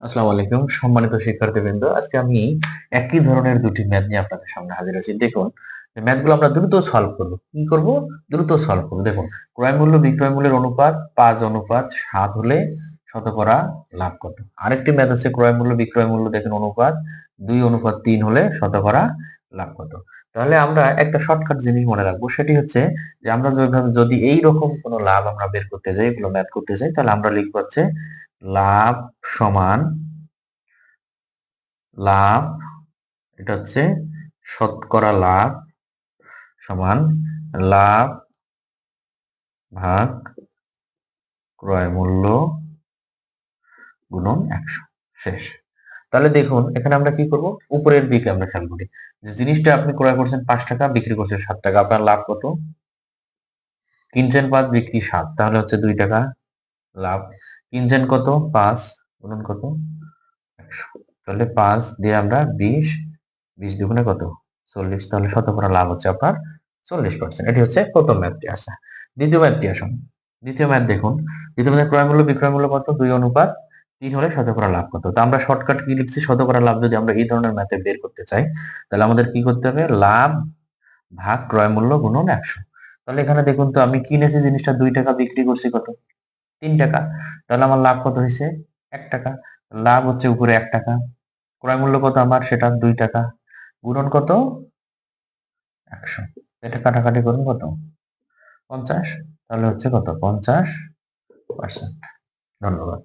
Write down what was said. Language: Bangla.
আসসালামু আলাইকুম সম্মানিত শিক্ষার্থীবৃন্দ, আজকে আমি একই ধরনের দুটি ম্যাথ নিয়ে আপনাদের সামনে হাজির হয়েছি। দেখুন, ম্যাথগুলো আমরা দ্রুত সলভ করব। কি করব? দ্রুত সলভ করব। দেখুন, ক্রয় মূল্য বিক্রয় মূল্যের অনুপাত 5:7 হলে শতকরা লাভ কত? আরেকটি ম্যাথ আছে, ক্রয় মূল্য বিক্রয় মূল্য দেখেন অনুপাত 2:3 হলে শতকরা লাভ কত? তাহলে আমরা একটা শর্টকাট জিনিস মনে রাখবো, সেটি হচ্ছে যে আমরা যদি এই রকম কোনো লাভ আমরা বের করতে যাই, এগুলো ম্যাথ করতে যাই, তাহলে আমরা লিখবো হচ্ছে লাভ সমান লাভ, এটা হচ্ছে শতকরা লাভ সমান লাভ ভাগ ক্রয় মূল্য গুণন 100। শেষ। তাহলে দেখুন, এখানে আমরা কি করব? উপরের দিকে আমরা খেয়াল করি যে জিনিসটা আপনি ক্রয় করছেন 5 টাকা, বিক্রি করছেন 7 টাকা, আপনার লাভ কত? কিনছেন 5, বিক্রি 7, তাহলে হচ্ছে 2 টাকা লাভ। কিনছেন কত? 5 গুণন কত? 100। তাহলে 5 দিয়ে আমরা 20, 20 দুগুণে কত? 40। তাহলে শতকরা লাভ হচ্ছে আপনার 40%। এটি হচ্ছে প্রথম ম্যাথটি। আচ্ছা, দ্বিতীয় ম্যাথটি আসুন। দ্বিতীয় ম্যাথ দেখুন, দ্বিতীয় ম্যাথে ক্রয় মূল্য বিক্রয় মূল্য কত? 2:3 হলে শতকরা লাভ কত? তো আমরা শর্টকাট কি লিখছি? শতকরা লাভ যদি আমরা এই ধরনের ম্যাথে বের করতে চাই, তাহলে আমাদের কি করতে হবে? লাভ ভাগ ক্রয় মূল্য গুণন 100। তাহলে এখানে দেখুন তো, আমি কিনেছি জিনিসটা 2 টাকা, বিক্রি করছি কত? 3 টাকা। তাহলে আমার লাভ কত হয়েছে? 1 টাকা। লাভ হচ্ছে উপরে 1 টাকা, ক্রয় মূল্য কত আমার? সেটা 2 টাকা, গুণন কত? 100। এটা কাটাকাটি করুন কত? 50। তাহলে হচ্ছে কত? 50%। ধন্যবাদ।